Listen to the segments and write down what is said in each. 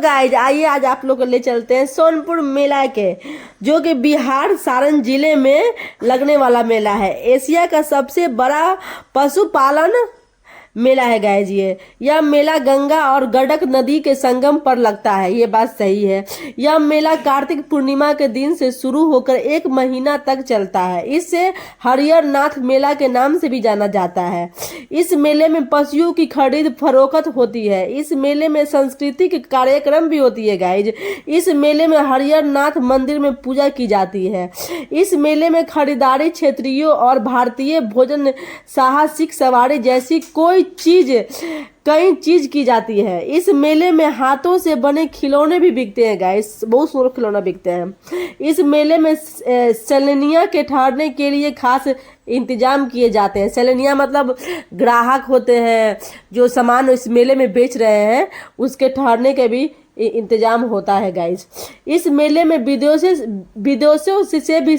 Guys आइए आज आप लोग को ले चलते हैं सोनपुर मेला के, जो कि बिहार सारण जिले में लगने वाला मेला है। एशिया का सबसे बड़ा पशुपालन मेला है गाइज। यह मेला गंगा और गंडक नदी के संगम पर लगता है, ये बात सही है। यह मेला कार्तिक पूर्णिमा के दिन से शुरू होकर 1 महीना तक चलता है। इसे हरिहर नाथ मेला के नाम से भी जाना जाता है। इस मेले में पशुओं की खरीद फरोख्त होती है। इस मेले में सांस्कृतिक कार्यक्रम भी होती है गाइज। इस मेले में हरिहर नाथ मंदिर में पूजा की जाती है। इस मेले में खरीदारी क्षेत्रीय और भारतीय भोजन, साहसिक सवारी जैसी कई चीज की जाती है। इस मेले में हाथों से बने खिलौने भी बिकते हैं गाइस, बहुत सुंदर खिलौना बिकते हैं। इस मेले में सैलानियों के ठहरने के लिए खास इंतजाम किए जाते हैं। सैलानिया मतलब ग्राहक होते हैं जो सामान इस मेले में बेच रहे हैं, उसके ठहरने के भी इंतजाम होता है गाइस। इस मेले में विदेशों से भी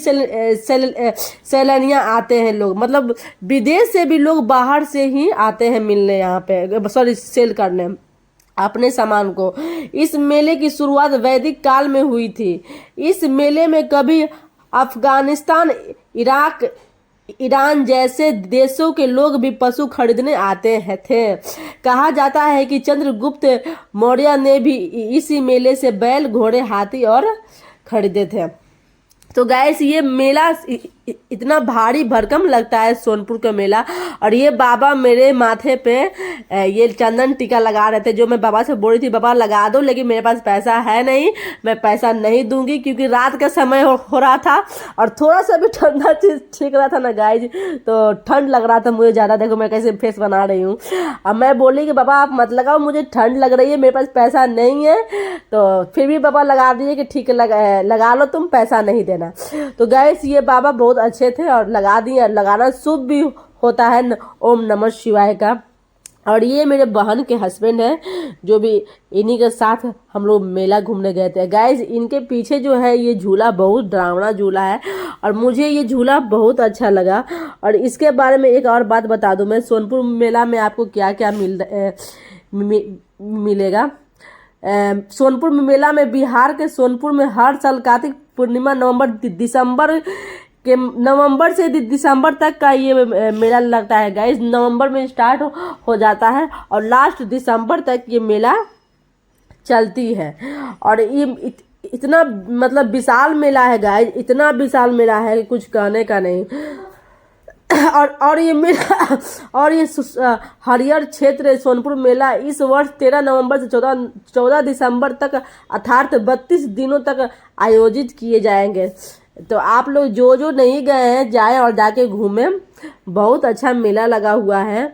सैलानियाँ आते हैं लोग, मतलब विदेश से भी लोग बाहर से ही आते हैं मिलने यहाँ पे, सॉरी सेल करने अपने सामान को। इस मेले की शुरुआत वैदिक काल में हुई थी। इस मेले में कभी अफगानिस्तान, इराक, ईरान जैसे देशों के लोग भी पशु खरीदने आते थे। कहा जाता है कि चंद्रगुप्त मौर्य ने भी इसी मेले से बैल, घोड़े, हाथी और खरीदे थे। तो गैस ये मेला इतना भारी भरकम लगता है, सोनपुर का मेला। और ये बाबा मेरे माथे पे ये चंदन टीका लगा रहे थे, जो मैं बाबा से बोल रही थी बाबा लगा दो, लेकिन मेरे पास पैसा है नहीं, मैं पैसा नहीं दूंगी, क्योंकि रात का समय हो रहा था और थोड़ा सा भी ठंडा ठीक रहा था ना गाइज, तो ठंड लग रहा था मुझे ज़्यादा। देखो मैं कैसे फेस बना रही हूँ। अब मैं बोली कि बाबा आप मत लगाओ, मुझे ठंड लग रही है, मेरे पास पैसा नहीं है। तो फिर भी बाबा लगा दिए कि ठीक है लगा लो, तुम पैसा नहीं देना। तो गैस ये बाबा बहुत अच्छे थे और लगा दिए। लगाना शुभ भी होता है, ओम नमः शिवाय का। और ये मेरे बहन के हस्बैंड हैं, जो भी इन्हीं के साथ हम लोग मेला घूमने गए थे। गाइज इनके पीछे जो है ये झूला बहुत डरावना झूला है और मुझे ये झूला बहुत अच्छा लगा। और इसके बारे में एक और बात बता दूं मैं, सोनपुर मेला में आपको क्या क्या मिलेगा। सोनपुर मेला में, बिहार के सोनपुर में हर साल कार्तिक पूर्णिमा नवंबर से दिसंबर तक का ये मेला लगता है गाइस। नवंबर में स्टार्ट हो जाता है और लास्ट दिसंबर तक ये मेला चलती है। और ये इतना मतलब विशाल मेला है गाइस, इतना विशाल मेला है कि कुछ कहने का नहीं। और ये मेला और ये हरिहर क्षेत्र सोनपुर मेला इस वर्ष 13 नवंबर से 14 दिसंबर तक अर्थात 32 दिनों तक आयोजित किए जाएंगे। तो आप लोग जो नहीं गए हैं जाएं और जाके घूमें, बहुत अच्छा मेला लगा हुआ है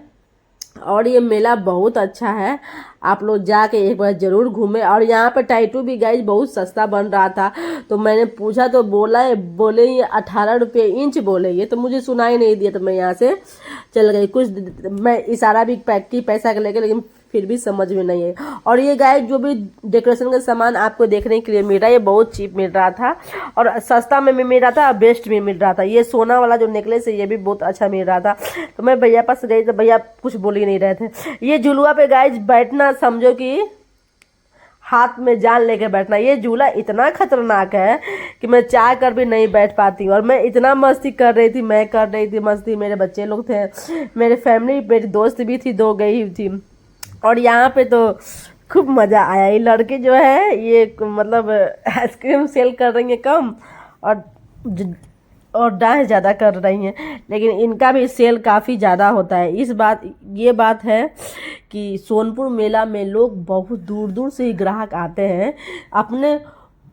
और ये मेला बहुत अच्छा है। आप लोग जाके एक बार जरूर घूमें। और यहाँ पे टैटू भी गाइज बहुत सस्ता बन रहा था, तो मैंने पूछा तो बोले ये 18 रुपये इंच बोले। ये तो मुझे सुनाई नहीं दिया, तो मैं यहाँ से चल गई। कुछ मैं इशारा भी की पैसा के लेके, लेकिन फिर भी समझ में नहीं है। और ये गाइज जो भी डेकोरेशन का सामान आपको देखने के लिए मिल रहा है, ये बहुत चीप मिल रहा था और सस्ता में मिल रहा था, बेस्ट में मिल रहा था। ये सोना वाला जो नेकलेस है ये भी बहुत अच्छा मिल रहा था। तो मैं भैया पास गई तो भैया कुछ बोल ही नहीं रहे थे। ये झुलुआ पे गाइज बैठना समझो कि हाथ में जान लेके बैठना। ये झूला इतना खतरनाक है कि मैं चाह कर भी नहीं बैठ पाती हूँ। और मैं इतना मस्ती कर रही थी, मैं कर रही थी मस्ती, मेरे बच्चे लोग थे, मेरे फैमिली, मेरी दोस्त भी थी, 2 गई हुई थी। और यहाँ पे तो खूब मज़ा आया। ये लड़के जो है ये मतलब आइसक्रीम सेल कर रही हैं कम और डांस ज़्यादा कर रही हैं, लेकिन इनका भी सेल काफ़ी ज़्यादा होता है। ये बात है कि सोनपुर मेला में लोग बहुत दूर दूर से ही ग्राहक आते हैं अपने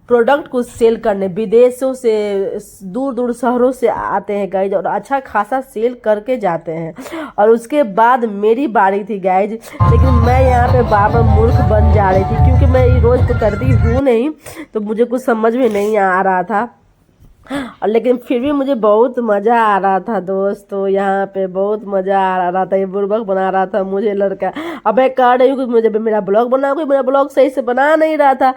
प्रोडक्ट को सेल करने। विदेशों से, दूर दूर शहरों से आते हैं गाइज और अच्छा खासा सेल करके जाते हैं। और उसके बाद मेरी बारी थी गाइज, लेकिन मैं यहाँ पे बार मूर्ख बन जा रही थी, क्योंकि मैं रोज़ तो करती हूँ नहीं, तो मुझे कुछ समझ में नहीं आ रहा था। और लेकिन फिर भी मुझे बहुत मज़ा आ रहा था दोस्तों, यहाँ पे बहुत मज़ा आ रहा था। ये बुर्बक बना रहा था मुझे लड़का। अब मैं कह रही हूँ कि मुझे मेरा ब्लॉग बना, कोई मेरा ब्लॉग सही से बना नहीं रहा था,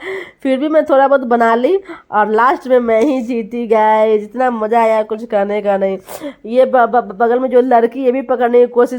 फिर भी मैं थोड़ा बहुत बना ली और लास्ट में मैं ही जीती गई। जितना मज़ा आया कुछ कहने का नहीं। ये बगल में जो लड़की ये भी पकड़ने की कोशिश